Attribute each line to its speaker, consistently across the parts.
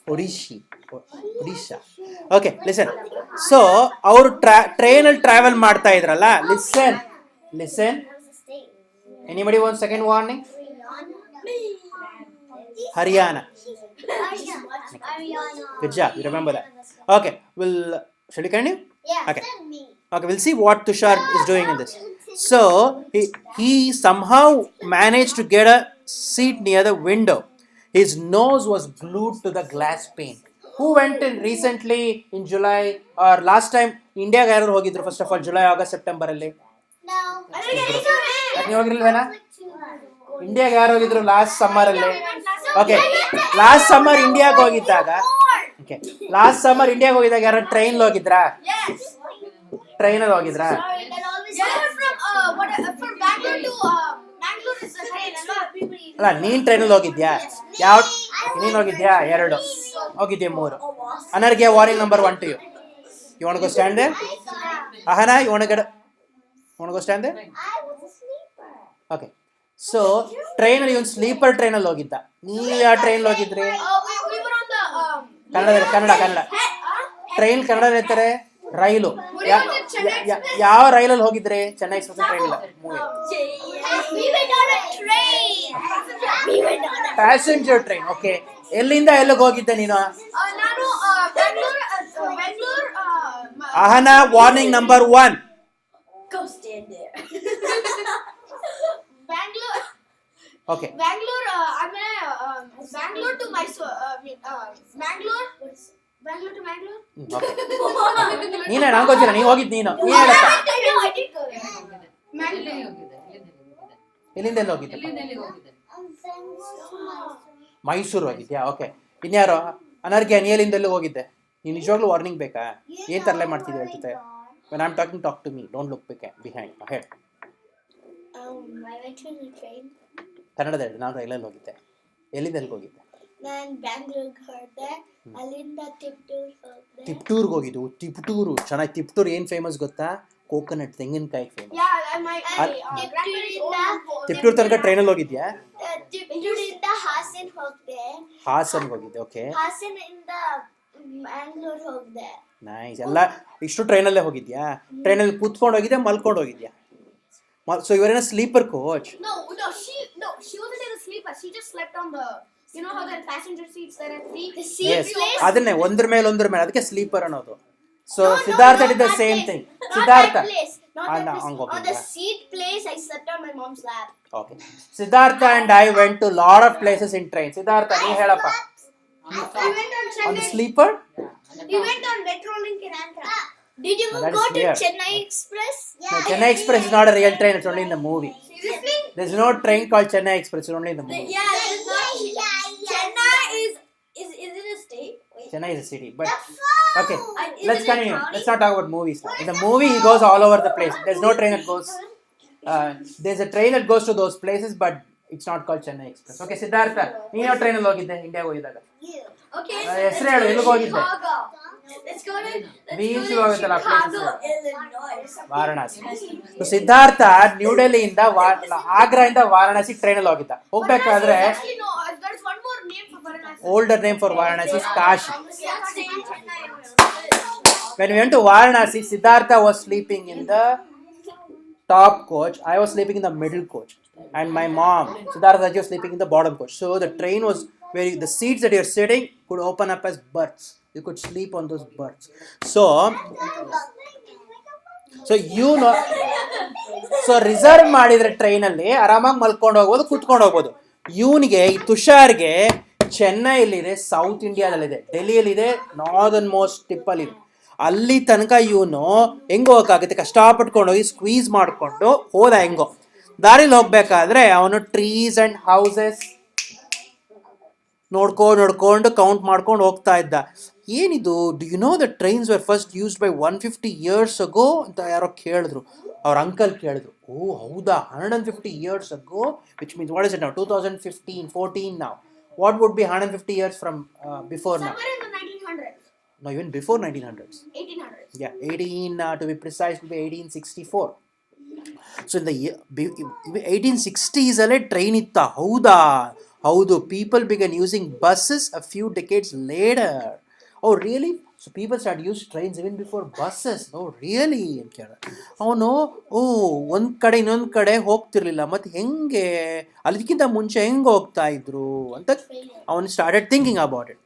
Speaker 1: Odisha. Okay, listen. So, our train and travel ಮಾಡ್ತಾ ಇದ್ರಲ್ಲ. Listen. Anybody want second warning? Haryana. Good job. You remember that. Okay. Shall we continue?
Speaker 2: Yeah.
Speaker 1: Okay. Okay. We'll see what Tushar is doing in this. So he somehow managed to get a seat near the window. His nose was glued to the glass pane. Who went in recently in July or last time? India ಯಾರು ಹೋಗಿದ್ರು first of all July, August, September ಅಲ್ಲಿ?
Speaker 2: No.
Speaker 1: ನೀವು ಹೋಗಿರ್ಲಿಲ್ವೇನಾ? ಇಂಡಿಯಾಗೆ ಯಾರು ಹೋಗಿದ್ರು last summer ಅಲ್ಲಿ? Okay, last summer ಇಂಡಿಯಾಗೆ ಹೋಗಿದ್ದಾಗ ಯಾರು ಟ್ರೈನ್ ಹೋಗಿದ್ರಾ? ಟ್ರೈನಲ್ಲಿ ಹೋಗಿದ್ರಾ? ಅಲ್ಲ, ನೀನ್ ಟ್ರೈನಲ್ಲಿ ಹೋಗಿದ್ಯಾ? ನೀನ್ ಹೋಗಿದ್ಯಾ? 2 ಹೋಗಿದ್ಯಾ? 3. ಅನರ್ಗೆ warning number 1 to you. You want to go stand there? Ahana, you want to go stand there?
Speaker 2: I was a sleeper.
Speaker 1: Okay. So, ಟ್ರೈನಲ್ಲಿ ಒಂದು ಸ್ಲೀಪರ್ ಟ್ರೈನಲ್ಲಿ ಹೋಗಿದ್ದ. ನೀವು ಯಾವ ಟ್ರೈನಲ್ಲಿ ಹೋಗಿದ್ರಿ? ಕನ್ನಡ. ಟ್ರೈನ್ ಕನ್ನಡ ಹೇಳ್ತಾರೆ. ರೈಲು ಯಾವ ರೈಲಲ್ಲಿ ಹೋಗಿದ್ರಿ? ಚೆನ್ನೈ ಎಕ್ಸ್ಪ್ರೆಸ್ ಟ್ರೈನ್ ಇಲ್ಲ. Passenger train. ಓಕೆ, ಎಲ್ಲಿಂದ ಎಲ್ಲಿಗೆ ಹೋಗಿದ್ದೆ ನೀನು? Ahana, warning number 1.
Speaker 2: Go stand there. Bangalore.
Speaker 1: Okay.
Speaker 2: Bangalore to Mysore. Bangalore to Bangalore.
Speaker 1: Okay. ನೀನೇ ನಂಗೆ ಗೊತ್ತಿಲ್ಲ, ನೀವು ಹೋಗಿದ್ದು ನೀನು ಹೇಳಪ್ಪ. ಎಲ್ಲಿಂದ ಎಲ್ಲಿ ಹೋಗಿದ್ದೆ? ಮೈಸೂರು ಹೋಗಿದ್ಯಾ? ಓಕೆ. ಇನ್ಯಾರೋ? ಅನರ್ಘ್ಯ, ನೀ ಎಲ್ಲಿಂದ ಎಲ್ಲಿ ಹೋಗಿದ್ದೆ? ನೀನು ನಿಜವಾಗ್ಲೂ ವಾರ್ನಿಂಗ್ ಬೇಕಾ? ಏನು ತರಲೆ ಮಾಡ್ತಿದ್ದೆ ಜೊತೆ? When I'm talking, talk to me. Don't look behind. Ahead.
Speaker 2: I went to the train.
Speaker 1: ಕನ್ನಡದಲ್ಲಿ ನಾನು ರೈಲಲ್ಲಿ ಹೋಗಿದ್ದೆ. ಎಲ್ಲಿಂದ ಎಲ್ಲಿಗೆ ಹೋಗಿದ್ದೆ?
Speaker 2: ನಾನು ಬ್ಯಾಂಗ್ಳೂರ್ಗೆ ಹೊರಟೆ. ಅಲ್ಲಿಂದ
Speaker 1: ತಿಪ್ಟೂರ್ಗೆ ಹೋಗಿದ್ದು. ತಿಪ್ಟೂರು ಚೆನ್ನಾಗಿ. ತಿಪ್ಟೂರು ಏನು ಫೇಮಸ್ ಗೊತ್ತಾ? ಕೋಕೋನಟ್, ತೆಂಗಿನಕಾಯಿ ಫೇಮಸ್. ತಿಪ್ಟೂರ್ ತನಕ ಟ್ರೈನಲ್ಲಿ ಹೋಗಿದ್ಯಾ?
Speaker 2: ತಿಪ್ಟೂರಿಂದ
Speaker 1: ಹಾಸನ್ಗೆ ಹೋಗಿದ್ದೆ. ಓಕೆ.
Speaker 2: ಹಾಸನಿಂದ ಬ್ಯಾಂಗ್ಳೂರ್ ಹೋಗಿದೆ.
Speaker 1: ನೈಸ್. ಎಲ್ಲ ಇಷ್ಟು ಟ್ರೈನಲ್ಲೇ ಹೋಗಿದ್ಯಾ? ಟ್ರೈನಲ್ಲಿ ಕೂತ್ಕೊಂಡು ಹೋಗಿದ್ಯಾ, ಮಲ್ಕೊಂಡು ಹೋಗಿದ್ಯಾ? So you were in a sleeper coach?
Speaker 2: No, she wasn't in a sleeper. She just slept on the, you know how the passenger seats that are free? The seat place?
Speaker 1: ಅದನ್ನೇ ಒಂದ್ರ ಮೇಲೆ ಅದಕ್ಕೆ ಸ್ಲೀಪರ್ ಅನ್ನೋದು. So Siddhartha did the same thing. Siddhartha.
Speaker 2: On the seat place, I slept on my mom's lap.
Speaker 1: Okay. Siddhartha and I went to lot of places in train. Siddhartha, ನೀ ಹೇಳಪ್ಪ.
Speaker 2: We went
Speaker 1: on the sleeper?
Speaker 2: We went on Metrolink in Andhra. Did you go to Chennai Express?
Speaker 1: No, Chennai Express is not a real train. It's only in the movie.
Speaker 2: Seriously?
Speaker 1: There's no train called Chennai Express. It's only in the movie.
Speaker 2: Chennai is it a state? Wait.
Speaker 1: Chennai is a city. But okay, let's continue. Let's not talk about movies now. In the movie, he goes all over the place. There's no train that goes. There's a train that goes to those places, but it's not called Chennai Express. Okay, Siddhartha, ನೀನು ಯಾವ ಟ್ರೈನಲ್ಲಿ ಹೋಗಿದ್ದೆ ಇಂಡಿಯಾಗೆ ಹೋಗಿದ್ದಾಗ?
Speaker 2: Okay.
Speaker 1: ಹೆಸರು ಹೇಳು, ಎಲ್ಲಿಗೆ ಹೋಗಿದ್ದೆ?
Speaker 2: Let's go to
Speaker 1: Chicago,
Speaker 2: Illinois.
Speaker 1: Varanasi. Siddhartha new ಡೆಲ್ಲಿಯಿಂದ ಆಗ್ರಾಯಿಂದ ವಾರಣಾಸಿ ಟ್ರೈನಲ್ಲಿ ಹೋಗಿದ್ದ. ಹೋಗ್ಬೇಕಾದ್ರೆ
Speaker 2: Actually, no. There's one more name for Varanasi.
Speaker 1: older name for Varanasi is Kashi. When we went to Varanasi, Siddhartha was sleeping in the top coach. I was sleeping in the middle coach, and my mom, Siddhartha, was sleeping in the bottom coach. So the train was the seats that you're sitting could open up as berths. You could sleep on those berths. So you know, so reserve ಮಾಡಿದ್ರೆ ಟ್ರೈನಲ್ಲಿ ಆರಾಮಾಗಿ ಮಲ್ಕೊಂಡು ಹೋಗ್ಬೋದು, ಕೂತ್ಕೊಂಡು ಹೋಗ್ಬೋದು. ಇವನಿಗೆ, ಈ ತುಷಾರ್ಗೆ ಚೆನ್ನೈಲಿದೆ, south ಇಂಡಿಯಾದಲ್ಲಿದೆ, ಡೆಲ್ಲಿಯಲ್ಲಿದೆ, northern most ಟಿಪ್ಪಲ್ಲಿದೆ. ಅಲ್ಲಿ ತನಕ ಇವನು ಹೆಂಗೆ ಹೋಗೋಕ್ಕಾಗುತ್ತೆ? ಕಷ್ಟಪಟ್ಕೊಂಡು ಹೋಗಿ ಸ್ಕ್ವೀಸ್ ಮಾಡಿಕೊಂಡು ಹೋದ. ಹೆಂಗೋ ದಾರಿಲಿ ಹೋಗ್ಬೇಕಾದ್ರೆ ಅವನು ಟ್ರೀಸ್ ಆ್ಯಂಡ್ ಹೌಸಸ್ ನೋಡ್ಕೊಂಡು ಕೌಂಟ್ ಮಾಡ್ಕೊಂಡು ಹೋಗ್ತಾ ಇದ್ದ. ಏನಿದು? Do you know the trains were first used by 150 years ago ಅಂತ ಯಾರೋ ಕೇಳಿದ್ರು, ಅವ್ರ ಅಂಕಲ್ ಕೇಳಿದ್ರು. ಓ ಹೌದಾ, 150 years ago, which means what is it now? 2015, 14 now. What would be 150 years from before now?
Speaker 2: Somewhere in the 1900s.
Speaker 1: No, even before 1900s.
Speaker 2: 1800s.
Speaker 1: Yeah, 18 to be precise, would be 1864. So in the 1860s ಅಲ್ಲೇ train ಇತ್ತ. ಹೌದಾ, ಹೌದು, people began using buses a few decades later. Oh really? So people started use trains even before buses. Oh really? ಅಂತ ಕೇಳ ಅವನು, ಒಂದ್ ಕಡೆ ಇನ್ನೊಂದ್ ಕಡೆ ಹೋಗ್ತಿರ್ಲಿಲ್ಲ, ಮತ್ತೆ ಹೆಂಗೆ ಅದಕ್ಕಿಂತ ಮುಂಚೆ ಹೆಂಗೆ ಹೋಗ್ತಾ ಇದ್ರು ಅಂತ ಅವನು started thinking about it.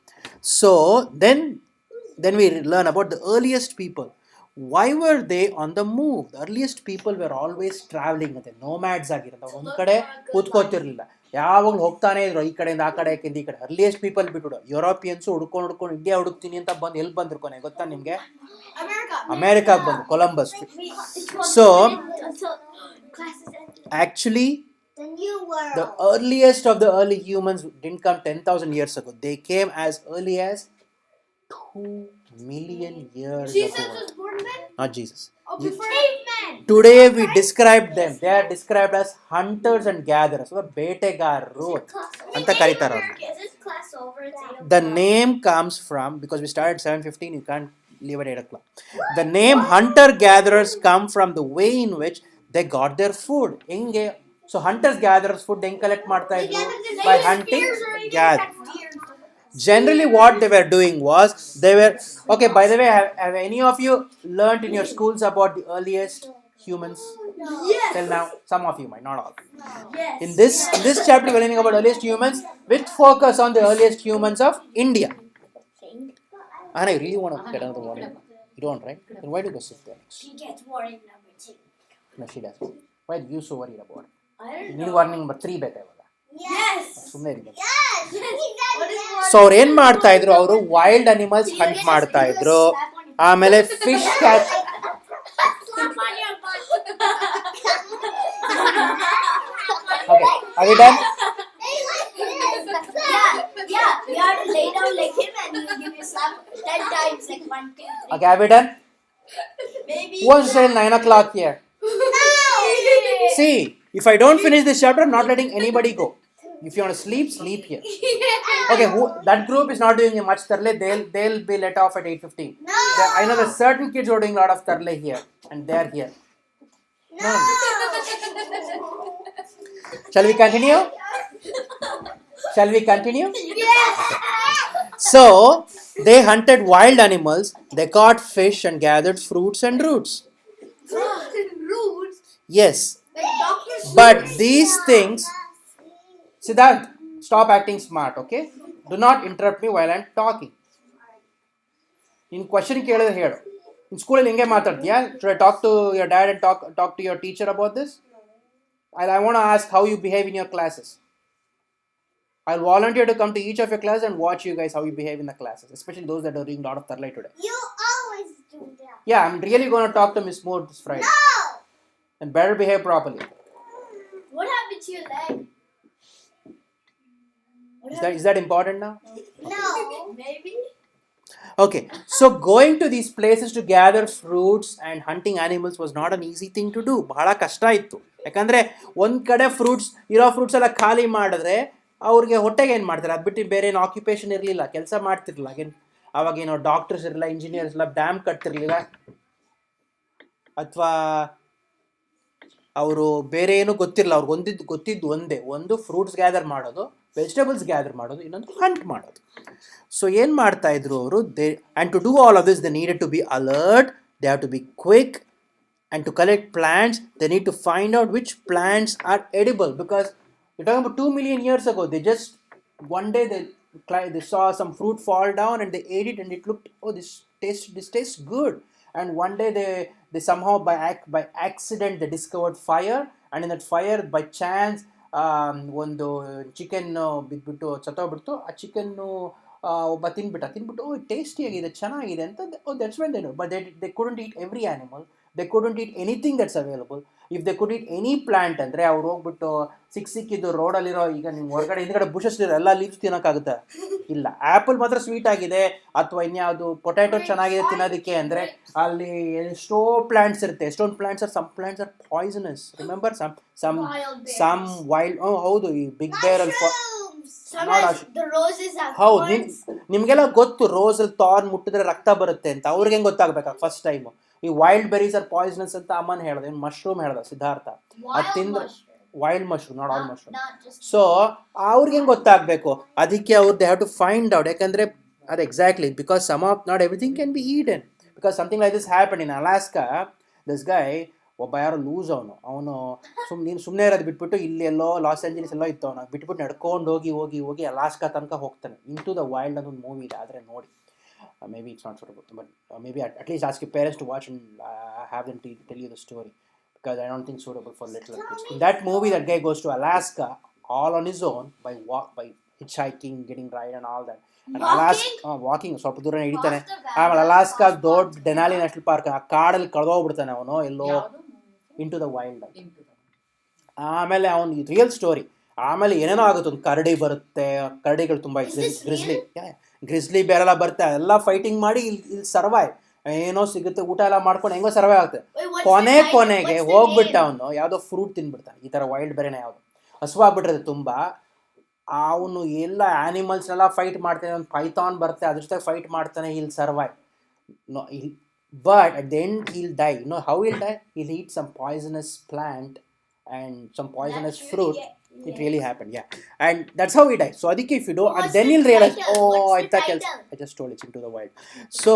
Speaker 1: So then we learn about the earliest people. Why were they on the move? The earliest people were always traveling. ಮತ್ತೆ ನೋಮ್ಯಾಡ್ಸ್ ಆಗಿರುತ್ತೆ, ಒಂದ್ ಕಡೆ ಕೂತ್ಕೋತಿರ್ಲಿಲ್ಲ, ಯಾವಾಗಲೂ ಹೋಗ್ತಾನೆ ಇದ್ರು, ಈ ಕಡೆಯಿಂದ ಆ ಕಡೆ, ಈ ಕಡೆ. ಅರ್ಲಿಯೆಸ್ಟ್ ಪೀಪಲ್ ಬಿಟ್ಬಿಡು, ಯುರೋಪಿಯನ್ಸು ಹುಡ್ಕೊಂಡು ಇಂಡಿಯಾ ಹುಡುಕ್ತೀನಿ ಅಂತ ಬಂದು ಎಲ್ಲಿ ಬಂದ್ರು ಕೊನೆ ಗೊತ್ತಾ ನಿಮ್ಗೆ? ಅಮೇರಿಕಾಗೆ ಬಂದು, Columbus. So actually the earliest of the early humans didn't come 10,000 years ago. They came as early as 2 million years
Speaker 2: Jesus
Speaker 1: ago.
Speaker 2: was born then?
Speaker 1: Not Jesus.
Speaker 2: Oh, before cavemen.
Speaker 1: Today we describe them. They are described as hunters and gatherers. So ಬೇಟೆಗಾರರು ಅಂತ ಕರೀತಾರೆ ಅವ್ರನ್ನ.
Speaker 2: Is this class over? It's 8 o'clock.
Speaker 1: The name comes from, because we started 7:15, you can't leave at 8 o'clock. The name hunter gatherers come from the way in which they got their food. ಹೆಂಗೆ? So hunters gatherers food ಹೆಂಗೆ collect ಮಾಡ್ತಾ ಇದ್ರು? By hunting, gather. Generally what they were doing was, they were, okay, by the way, have any of you learnt in your schools about the earliest humans?
Speaker 2: Yes.
Speaker 1: Till now, some of you might, not all.
Speaker 2: Yes.
Speaker 1: In this chapter we're learning about earliest humans with focus on the earliest humans of India. Anna, you really want to get another water? You don't, right? Then why do you go sit there?
Speaker 2: She gets warning number 2.
Speaker 1: No, she doesn't. Why are you so worried about it?
Speaker 2: I don't
Speaker 1: You need warning number 3 ಬೇಕಾ ಇವಾಗ?
Speaker 2: Yes.
Speaker 1: ಸುಮ್ಮನೆ ಇರಿ.
Speaker 2: What is warning?
Speaker 1: So ಅವ್ರು ಏನ್ ಮಾಡ್ತಾ ಇದ್ರು, ಅವರು wild animals Hunt ಮಾಡ್ತಾ ಇದ್ರು, ಆಮೇಲೆ fish catch.
Speaker 2: Slap on your butt.
Speaker 1: Okay, are we done?
Speaker 2: Yeah. You have to lay down like him and he'll give you slap 10 times, like 1, 2, 3.
Speaker 1: Okay, are we done?
Speaker 2: Maybe.
Speaker 1: Who wants to say 9 o'clock here? See, if I don't finish this chapter, I'm not letting anybody go. If you want to sleep, sleep here. Okay, that group is not doing much tarle. They'll be let off at 8:15.
Speaker 2: No.
Speaker 1: I know there's certain kids who are doing a lot of tarle here, and they're here.
Speaker 2: No.
Speaker 1: Shall we continue? Shall we continue?
Speaker 2: Yes.
Speaker 1: So, they hunted wild animals, they caught fish and gathered fruits and roots.
Speaker 2: Roots.
Speaker 1: Yes,
Speaker 2: Like Dr.
Speaker 1: but these things, Siddharth, stop acting smart, okay? Do not interrupt me while I'm talking. In question ಕೇಳಿದ್ರೆ ಹೇಳು. In school ಅಲ್ಲಿ ಹಿಂಗೆ ಮಾತಾಡ್ತೀಯಾ? Should I talk to your dad and talk to your teacher about this? I want to ask how you behave in your classes. I'll volunteer to come to each of your classes and watch you guys how you behave in the classes, especially those that are doing a lot of tarlai today.
Speaker 2: You always do that.
Speaker 1: Yeah, I'm really going to talk to Miss Moore this Friday.
Speaker 2: No.
Speaker 1: And better behave properly.
Speaker 2: What happened to your leg?
Speaker 1: Is that important now?
Speaker 2: No. Maybe.
Speaker 1: Okay, so going to these places to gather fruits and hunting animals was not an easy thing to do. ಬಹಳ ಕಷ್ಟ ಇತ್ತು, ಯಾಕಂದ್ರೆ ಒಂದ್ ಕಡೆ ಇರೋ fruits ಎಲ್ಲ ಖಾಲಿ ಮಾಡಿದ್ರೆ ಅವ್ರಿಗೆ ಹೊಟ್ಟೆಗೆ ಏನು ಮಾಡ್ತಾರೆ? ಅದು ಬಿಟ್ಟು ಬೇರೆ ಏನು ಆಕ್ಯುಪೇಷನ್ ಇರಲಿಲ್ಲ, ಕೆಲಸ ಮಾಡ್ತಿರ್ಲಿಲ್ಲ. ಅವಾಗೇನೋ ಡಾಕ್ಟರ್ಸ್ ಇರಲಿಲ್ಲ, ಇಂಜಿನಿಯರ್ಸ್ ಇಲ್ಲ, ಡ್ಯಾಮ್ ಕಟ್ತಿರ್ಲಿಲ್ಲ, ಅಥವಾ ಅವರು ಬೇರೆ ಏನೂ ಗೊತ್ತಿರಲ್ಲ. ಅವ್ರಿಗೆ ಗೊತ್ತಿದ್ದು ಒಂದು ಫ್ರೂಟ್ಸ್ ಗ್ಯಾದರ್ ಮಾಡೋದು, ವೆಜಿಟೇಬಲ್ಸ್ ಗ್ಯಾದರ್ ಮಾಡೋದು, ಇನ್ನೊಂದು ಹಂಟ್ ಮಾಡೋದು. ಸೊ ಏನು ಮಾಡ್ತಾ ಇದ್ರು ಅವರು? And to do all of this they needed to be alert, they have to be quick, and to collect plants they need to find out which plants are edible. Because you're talking about 2 million years ago. They just one day they saw some fruit fall down and they ate it and it looked, oh, this tastes good. And one day they somehow by accident they discovered fire, and in that fire by chance ಒಂದು chicken ಬಿದ್ಬಿಟ್ಟು ಸತ್ತೋಗ್ಬಿಡ್ತು. ಆ ಚಿಕನ್ನು ಒಬ್ಬ ತಿನ್ಬಿಟ್ಟು ಓ tasty ಆಗಿದೆ, ಚೆನ್ನಾಗಿದೆ ಅಂತ. That's when they know. But they couldn't eat every animal, they couldn't eat anything that's available. If they could eat any plant ಅಂದರೆ ಅವ್ರು ಹೋಗ್ಬಿಟ್ಟು ಸಿಕ್ಕಿದ್ದು ರೋಡಲ್ಲಿರೋ, ಈಗ ನಿಮ್ಗೆ ಹೊರಗಡೆ ಹಿಂದ್ಗಡೆ ಬುಷಸ್ ಇರೋ ಎಲ್ಲ ಲೀವ್ಸ್ ತಿನ್ನೋಕ್ಕಾಗುತ್ತೆ? ಇಲ್ಲ. ಆ್ಯಪಲ್ ಮಾತ್ರ ಸ್ವೀಟ್ ಆಗಿದೆ, ಅಥವಾ ಇನ್ಯಾವುದು ಪೊಟ್ಯಾಟೊ ಚೆನ್ನಾಗಿದೆ ತಿನ್ನೋದಕ್ಕೆ ಅಂದರೆ ಅಲ್ಲಿ ಎಷ್ಟೋ ಪ್ಲಾಂಟ್ಸ್ ಇರುತ್ತೆ. ಎಷ್ಟೊಂದು plants are, some plants are poisonous. Remember some wild, ಹೌದು, ಈ ಬಿಗ್ ಬೇರ್ ಅಲ್ಲಿ ಹೌದು. ನಿಮ್ಗೆಲ್ಲ ಗೊತ್ತು ರೋಸ್ ಅಲ್ಲಿ ಥಾರ್ನ್ ಮುಟ್ಟಿದ್ರೆ ರಕ್ತ ಬರುತ್ತೆ ಅಂತ. ಅವ್ರಿಗೆ ಹೆಂಗೆ ಗೊತ್ತಾಗ್ಬೇಕಾ ಫಸ್ಟ್ ಟೈಮ್? ಈ ವೈಲ್ಡ್ ಬೆರೀಸ್ ಆರ್ ಪಾಯ್ಸನಸ್ ಅಂತ ಅಮ್ಮನ್ ಹೇಳ್ದೆ, ಮಶ್ರೂಮ್ ಹೇಳ್ದ ಸಿದ್ಧಾರ್ಥ. ಅದು ತಿಂದ್ರೆ wild mushroom, not all mushroom.
Speaker 2: Not just.
Speaker 1: So ಅವ್ರಿಗೆ ಹೆಂಗೆ ಗೊತ್ತಾಗಬೇಕು, ಅದಕ್ಕೆ ಅವ್ರು they have to find out. ಯಾಕಂದರೆ ಅದು exactly because some of not everything can be eaten. Because something like this happen in Alaska. This guy, ಒಬ್ಬ ಯಾರೋ loose ಅವನು ಸುಮ್ಮನೆ ಇರೋದು ಬಿಟ್ಬಿಟ್ಟು ಇಲ್ಲಿ ಎಲ್ಲೋ ಲಾಸ್ ಏಂಜಲೀಸ್ ಎಲ್ಲೋ ಇತ್ತು, ಅವನು ಬಿಟ್ಬಿಟ್ಟು ನಡ್ಕೊಂಡು ಹೋಗಿ ಅಲಾಸ್ಕಾ ತನಕ ಹೋಗ್ತಾನೆ. ಇಂಟು ದ ವೈಲ್ಡ್ ಅಂತ ಒಂದು ಮೂವಿ ಇದೆ, ಆದರೆ ನೋಡಿ. Maybe it's not suitable, but maybe at least ask your parents to watch and have them tell you the story, because I don't think suitable for little kids. In that movie, that guy goes to Alaska all on his own by hitchhiking, getting ride and all that. And walking ಸ್ವಲ್ಪ ದೂರ ಹಿಡಿತಾನೆ. ಆಮೇಲೆ Alaska ದೊಡ್ಡ Denali national park, ಆ ಕಾಡಲ್ಲಿ ಕಳೆದೋಗ್ಬಿಡ್ತಾನೆ ಅವನು ಎಲ್ಲೋ into the wild. ಆಮೇಲೆ ಅವನು real story. ಆಮೇಲೆ ಏನೇನೋ ಆಗುತ್ತೆ, ಒಂದು ಕರಡಿ ಬರುತ್ತೆ, ಕರಡಿಗಳು ತುಂಬ ಗ್ರಿಸ್ಲಿ ಬೇರೆಲ್ಲ ಬರುತ್ತೆ, ಎಲ್ಲ ಫೈಟಿಂಗ್ ಮಾಡಿ ಇಲ್ಲಿ ಸರ್ವೈವ್, ಏನೋ ಸಿಗುತ್ತೆ, ಊಟ ಎಲ್ಲ ಮಾಡ್ಕೊಂಡು ಹೆಂಗೋ ಸರ್ವೈವ್ ಆಗುತ್ತೆ. ಕೊನೆಗೆ ಹೋಗ್ಬಿಟ್ಟ ಅವನು ಯಾವುದೋ ಫ್ರೂಟ್ ತಿನ್ಬಿಡ್ತಾನೆ. ಈ ಥರ ವೈಲ್ಡ್ ಬೇರೆನೇ ಯಾವುದು ಹಸುವಾಗ್ಬಿಟ್ರೆ ತುಂಬ, ಅವನು ಎಲ್ಲ ಆ್ಯನಿಮಲ್ಸ್ನೆಲ್ಲ ಫೈಟ್ ಮಾಡ್ತಾನೆ. ಒಂದು ಪೈಥಾನ್ ಬರುತ್ತೆ, ಅದ್ರ ಜೊತೆ ಫೈಟ್ ಮಾಡ್ತಾನೆ, ಇಲ್ಲಿ survive. But at the end he'll die. You know how he'll die? He'll eat some poisonous plant and some poisonous fruit. It really happened, yeah. And that's how he died. So adike if you don't, and then you'll realize, I just told it's into the wild. So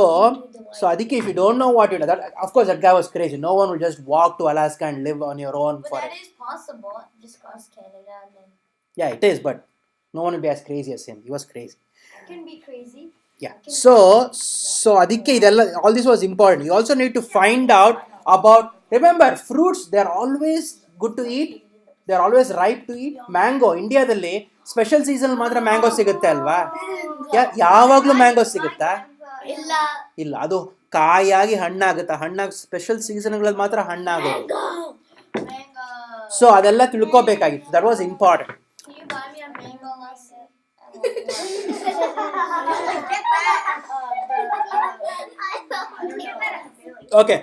Speaker 1: adike if you don't know what you do, that of course that guy was crazy. No one will just walk to Alaska and live on your own.
Speaker 2: But that is possible. Just cross Canada and then.
Speaker 1: Yeah, it is, but no one will be as crazy as him. He was crazy.
Speaker 2: I can be crazy.
Speaker 1: Yeah. So adike idella, all this was important. You also need to find out about, remember, fruits, they are always good to eat. They are always ripe to eat. Mango, ಇಂಡಿಯಾದಲ್ಲಿ special season ಮಾತ್ರ mango ಸಿಗುತ್ತೆ ಅಲ್ವಾ? ಯಾವಾಗಲೂ mango ಸಿಗುತ್ತಾ? ಇಲ್ಲ, ಅದು ಕಾಯಾಗಿ ಹಣ್ಣಾಗುತ್ತೆ. ಹಣ್ಣಾಗಿ special ಸೀಸನ್ಗಳಲ್ಲಿ ಮಾತ್ರ ಹಣ್ಣಾಗೋದು. ಸೊ ಅದೆಲ್ಲ ತಿಳ್ಕೊಬೇಕಾಗಿತ್ತು. That was important. Okay,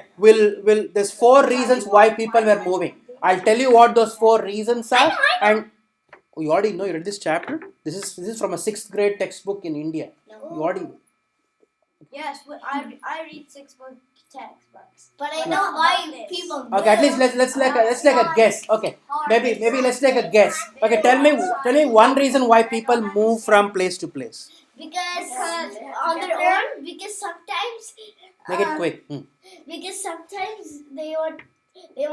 Speaker 1: there's 4 reasons why people were moving. I'll tell you what those 4 reasons are. And you already know, you read this chapter. This is from a 6th grade textbook in India.
Speaker 2: No.
Speaker 1: You already.
Speaker 2: Yes, I read 6 book textbooks. But I know why people.
Speaker 1: Okay, at least let's take a guess. Okay, maybe let's take a guess. Okay, tell me one reason why people move from place to place.
Speaker 2: Because on their own. Because sometimes.
Speaker 1: Make it quick.
Speaker 2: Because sometimes they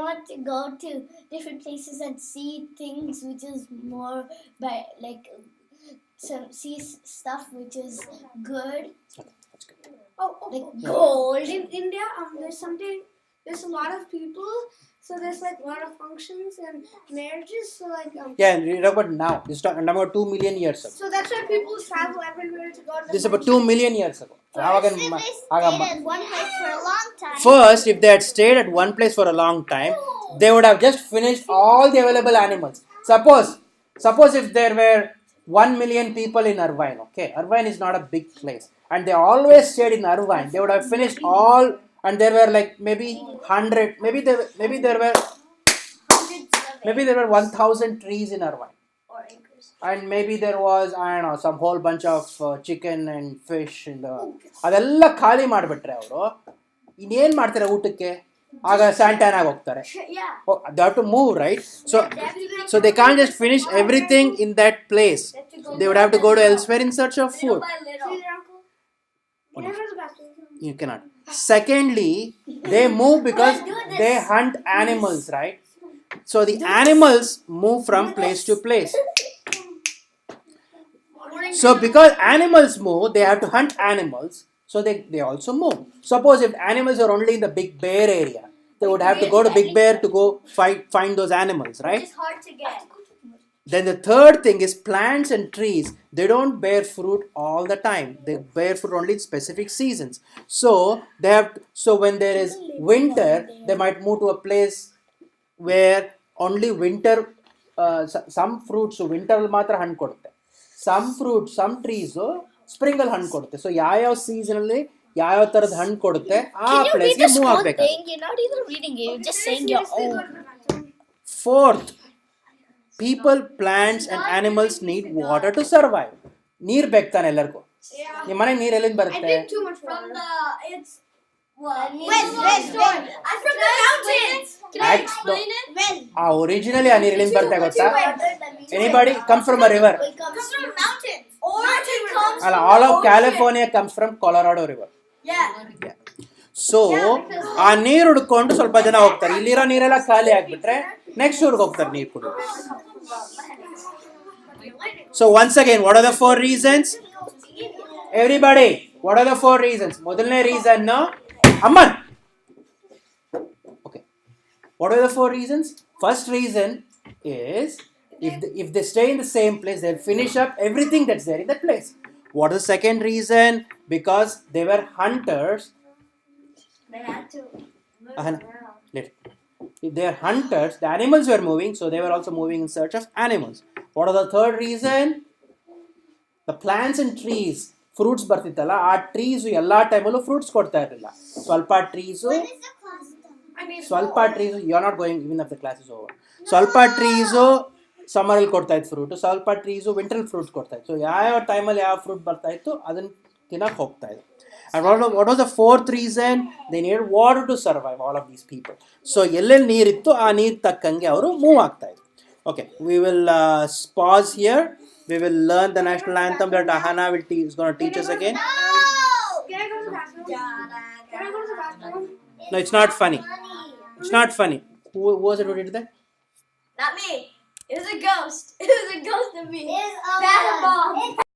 Speaker 2: want to go to different places and see things which is more by like see stuff which is good.
Speaker 1: That's good.
Speaker 2: Like gold.
Speaker 3: In India, there's a lot of people, so there's like a lot of functions and marriages, so like
Speaker 1: Yeah, and read about now. This is about 2 million years ago.
Speaker 3: so that's why people travel everywhere to go to
Speaker 1: This is about 2 million years ago.
Speaker 2: If they stayed at one place for a long time.
Speaker 1: First, if they had stayed at one place for a long time, they would have just finished all the available animals. Suppose if there were 1 million people in Irvine, okay? Irvine is not a big place. And they always stayed in Irvine. They would have finished all, and there were like maybe 100, maybe there were 1,000 trees in Irvine.
Speaker 2: Or acres.
Speaker 1: And maybe there was, I don't know, some whole bunch of chicken and fish in the. ಅದೆಲ್ಲ ಖಾಲಿ ಮಾಡಿಬಿಟ್ರೆ ಅವರು ಇನ್ನೇನು ಮಾಡ್ತಾರೆ ಊಟಕ್ಕೆ? ಆಗ ಸ್ಯಾಂಟಾನಾಗಿ ಹೋಗ್ತಾರೆ. They have to move, right? So they can't just finish everything in that place. They would have to go to elsewhere in search of food. You cannot. Secondly, they move because they hunt animals, right? So the animals move from place to place. So because animals move, they have to hunt animals. So they also move. Suppose if animals are only in the Big Bear area, they would have to go to Big Bear to go find those animals, right?
Speaker 2: It's hard to get.
Speaker 1: Then the third thing is plants and trees. They don't bear fruit all the time. They bear fruit only in specific seasons. So when there is winter, they might move to a place where only winter. Some fruits winter ಮಾತ್ರ ಹಣ್ಣು ಕೊಡುತ್ತೆ. Some fruits, some trees spring ಅಲ್ಲಿ ಹಣ್ಣು ಕೊಡುತ್ತೆ. So ಯಾವ season ಅಲ್ಲಿ ಯಾವ ತರದ ಹಣ್ಣು ಕೊಡುತ್ತೆ ಆ ಪ್ಲೇಸ್ಗೆ ಮೂವ್ ಆಗಬೇಕು.
Speaker 2: You're not even reading it. You're just saying your own.
Speaker 1: Fourth, people, plants and animals need water to survive. ನೀರ್ ಬೇಕು ತಾನೆ ಎಲ್ಲರಿಗೂ. ನಿಮ್ಮ ಮನೆಗೆ ನೀರು ಎಲ್ಲಿಂದ
Speaker 3: I
Speaker 1: ಬರುತ್ತೆ?
Speaker 3: drink too much
Speaker 2: From
Speaker 3: water.
Speaker 2: it's I'm from the mountains.
Speaker 1: Originally ಆ ನೀರು ಎಲ್ಲಿಂದ ಬರ್ತಾ ಗೊತ್ತಾ? Anybody comes from a river?
Speaker 2: Comes from mountains. Origin comes
Speaker 1: ಅಲ್ಲ,
Speaker 2: from
Speaker 1: all
Speaker 2: the
Speaker 1: of
Speaker 2: ocean.
Speaker 1: California comes from Colorado River.
Speaker 2: Yeah.
Speaker 1: So ಆ ನೀರು ಹುಡ್ಕೊಂಡು ಸ್ವಲ್ಪ ಜನ ಹೋಗ್ತಾರೆ. ಇಲ್ಲಿರೋ ನೀರೆಲ್ಲ ಖಾಲಿ ಆಗ್ಬಿಟ್ರೆ ನೆಕ್ಸ್ಟ್ ಊರಿಗೆ ಹೋಗ್ತಾರೆ ನೀರು ಕುಡಿಯೋದು. So once again, what are the 4 reasons? Everybody, what are the 4 reasons? ಮೊದಲನೇ ರೀಸನ್ ಅಮ್ಮನ್. Okay. What are the 4 reasons? First reason is if they stay in the same place, they'll finish up everything that's there in that place. What is the second reason? Because they were hunters.
Speaker 2: They had to
Speaker 1: If they are hunters, the animals were moving, so they were also moving in search of animals. What are the third reason? The plants and trees, fruits ಬರ್ತಿತ್ತಲ್ಲ, ಆ trees ಎಲ್ಲ ಟೈಮಲ್ಲೂ fruits ಕೊಡ್ತಾ ಇರಲಿಲ್ಲ. ಸ್ವಲ್ಪ trees you are not going even of the class is over. ಸ್ವಲ್ಪ ಟ್ರೀಸು ಸಮ್ಮರಲ್ಲಿ ಕೊಡ್ತಾ ಇತ್ತು ಫ್ರೂಟ್, ಸ್ವಲ್ಪ ಟ್ರೀಸು ವಿಂಟರ್ ಫ್ರೂಟ್ಸ್ ಕೊಡ್ತಾ ಇತ್ತು. ಸೊ ಯಾವ ಟೈಮಲ್ಲಿ ಯಾವ ಫ್ರೂಟ್ ಬರ್ತಾ ಇತ್ತು ಅದನ್ನು ತಿನ್ನಕ್ಕೆ ಹೋಗ್ತಾ ಇತ್ತು. And what was the fourth reason? They needed water to survive, all of these people. So ಎಲ್ಲೆಲ್ಲಿ ನೀರಿತ್ತು ಆ ನೀರು ತಕ್ಕಂಗೆ ಅವರು ಮೂವ್ ಆಗ್ತಾ ಇದ್ರು. Okay, we will pause here. We will learn the national anthem that Ahana is going to teach us again.
Speaker 3: Can I go to the bathroom? Can I go to the bathroom?
Speaker 1: No, it's not funny. It's not funny. Who was it who did that?
Speaker 2: Not me. It was a ghost. It was a ghost of me. It's a